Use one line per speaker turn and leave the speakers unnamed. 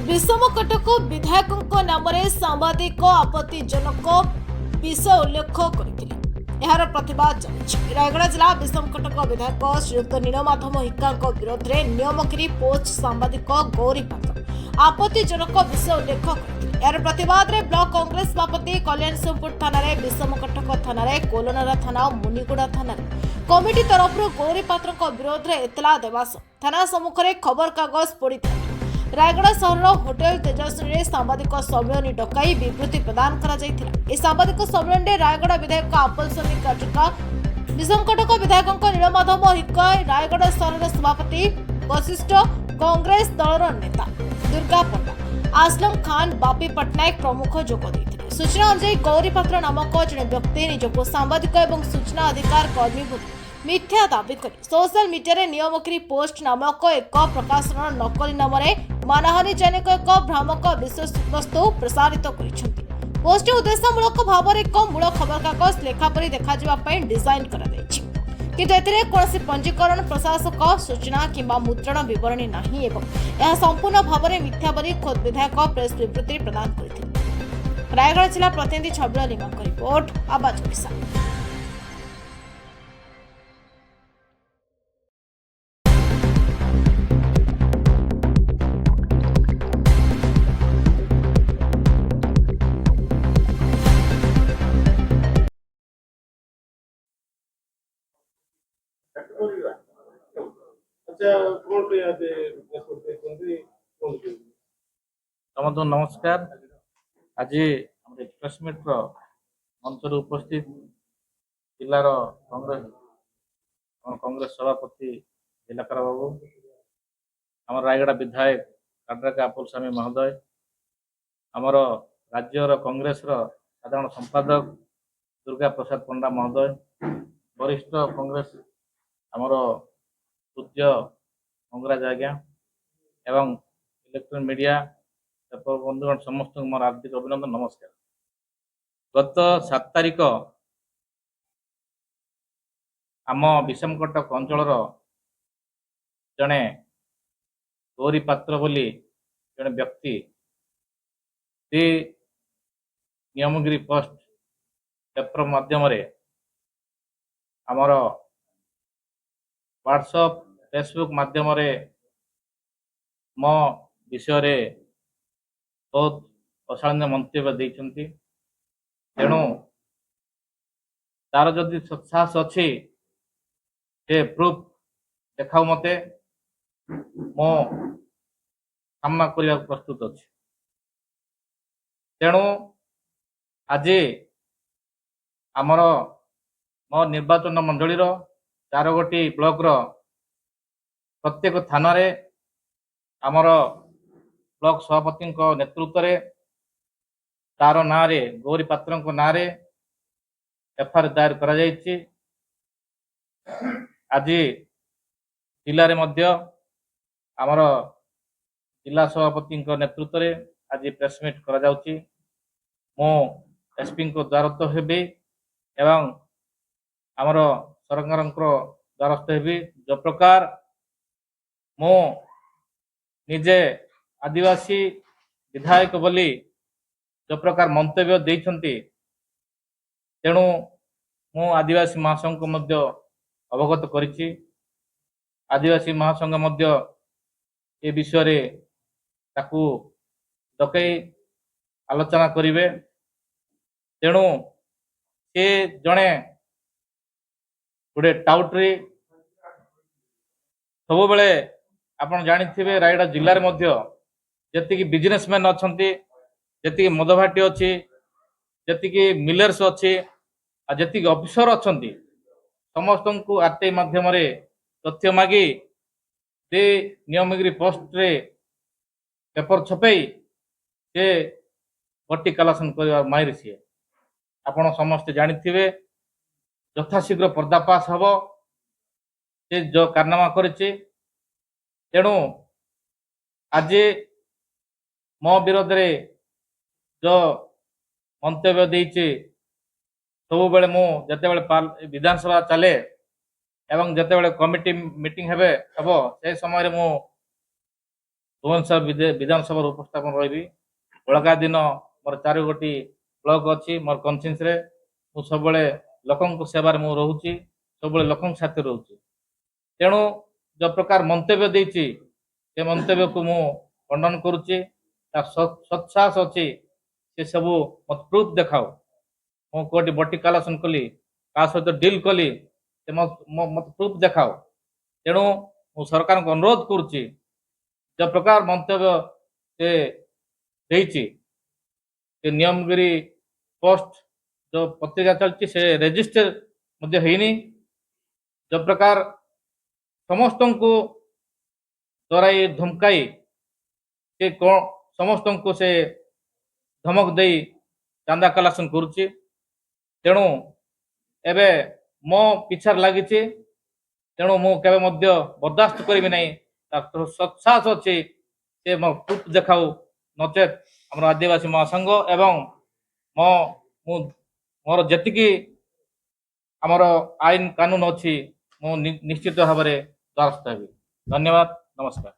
विषमकटक विधायक नाम सांबादिक आपत्तिजनक विषय उल्लेख करथिले। एहार प्रतिवाद चली रायगढ़ जिला विषमकटक विधायक श्रीयुक्त नीलमाधव हिक्का विरोध में नियमगिरी पोस्ट सांबादिक गौरी पात्र आपत्तिजनक विषय उल्लेख करथिले। एहार प्रतिवाद में ब्लॉक कांग्रेस सभापति कल्याण सिंहपुर थाना विषमकटक थाना कोलनरा थाना मुनिगुड़ा थाना कमिटी तरफ गौरी पात्र विरोध में एतला देवा थाना सम्मुखें खबर कागज पोड़ी रायगढ़ सहर होटेल तेजस्वी सांबादिक सम्मेलन डकई विवृत्ति प्रदान कर सांबादिक सम्मेलन में रायगढ़ विधायक आपल स्वामी काटिका विषमकटक विधायक नीलमाधव हिक्का रायगढ़ सहर सभापति वशिष्ठ कांग्रेस दलर नेता दुर्गा पंडा आसलम खान बापी पट्टनायक प्रमुख जोग देते। सूचना अनुसार गौरी पात्र नामक जड़े व्यक्ति निजक सांबादिक और सूचना अधिकार कर्मी बोली मिथ्या दाबी कर सोशल मीडिया नियमगिरी पोस्ट नामक एक प्रकाशन नकली नाम मानहानि जनिक एक भ्रामक विशेष वस्तु प्रसारित कर पोस्ट उद्देश्यमूलक भाव एक मूल खबर कागज लेखापरी देखा डिजाइन कर कौन पंजीकरण प्रशासक सूचना किंबा मुद्रण विवरणी नहीं एवं संपूर्ण भाव में मिथ्या बोली खोद विधायक प्रेस विवृत्ति प्रदान करथिले। रायगढ़ जिला प्रतिनिधि छबिला लिमा रिपोर्ट आवाज ओडिशा।
समस्त नमस्कार। आज प्रेस मीटर मंच उपस्थित जिलार कांग्रेस सभापति जिलाकार बाबू आम रायगढ़ विधायक काड्राका आपल स्वामी महोदय आमर राज्यर कांग्रेस साधारण संपादक दुर्गा प्रसाद पंडा महोदय वरिष्ठ कांग्रेस आमर पूज्य मंगराज आज्ञा एवं इलेक्ट्रोनिक मीडिया बंधुगण समस्त मोर हार्दिक अभिनंदन नमस्कार। गत 7 तारिख आम विषमकटक अंचल जड़े गौरी पात्र बोली जड़े व्यक्ति से नियमगिरी पोस्ट पेपर माध्यम आमर व्हाट्सएप फेसबुक माध्यम मो विषय बहुत अशालीन मंतव्य देते तेणु तार जदि साहस अच्छी से प्रूफ देखा मते मो सामना करने प्रस्तुत अच्छी। तेणु आज आमर मो निर्वाचन मंडलीर 4 गोटी ब्लॉक प्रत्येक थाना रे आमर ब्लॉक सभापति नेतृत्व में तार ना रे गौरी पात्र ना रे एफआईआर दायर करा जायछि। आज जिले में आमर जिला सभापति नेतृत्व में आज प्रेस मीट करा जाउछि। मो एसपी को द्वारस्थ हेबी एवं आमर सरकार द्वारस्थ हेबी जो प्रकार मो निजे आदिवासी विधायक बोली जो प्रकार मंतव्य देइछंती तेणु मु आदिवासी महासंघ को मध्य अवगत करिछि। आदिवासी महासंघ मध्य ए विषय रे ताकू डकई आलोचना करिवे। तेणु से जणे गोटे टाउटरी सब बेले आपण जानिथिबे रायगढ़ जिल्ला रे मध्य जति बिजनेसमैन अच्छी जी मदभाटी अच्छी जी मिलर्स अच्छी जी ऑफिसर अच्छा समस्त को आरटीआई माध्यम तथ्य मागी दे नियमगिरी पोस्ट रे पेपर छपई से गट्टी कलेक्शन कर माहिर सी आपण समस्ते जानिथिबे यथाशीघ्र पर्दाफाश हम से जो कारनामा करिछि। तेणु आज मो विरोध रे जो मंतव्य देइछि सब बेले मु जते बेले विधानसभा चले एवं जते बेले कमिटी मीटिंग हेबे से समय रे मु भुवनेश्वर विधानसभा उपस्थापन रही बड़का दिन मोर 4 ब्लॉक अच्छी मोर कन्सियंस रे मु सब लोक सेवार मु रोचे सब लोक साथी रोचे तेणु जो प्रकार मंतव्य देती से मंतव्य को मु खंडन करुच्ची सत्साहस अच्छी से सब मत प्रूफ देखाओ मु कोटी बटी कालेक्शन कली का सहित डील कली से मत प्रूफ देखाओ तेणु मु सरकार को अनुरोध करुच्ची जो प्रकार मंतव्य से देती से नियमगिरी पोस्ट जो पत्रिका चलती से रेजिस्टर मध्य हैनी जो प्रकार समस्त को डराई धमकाई से समस्त को से धमक दे चांदा कलेक्शन करुच्ची तेणु एबे मो पिछार लगी तेणु मु केबे मध्य बर्दाश्त करी नहीं सत्साहस अच्छी से मो प्रूफ देखाऊ नचेत आम आदिवासी महासंघ एवं मो मोर जी आमर आईन कानून अच्छी मु निश्चित भाव में द्वारस्थ हेबी। धन्यवाद, नमस्कार।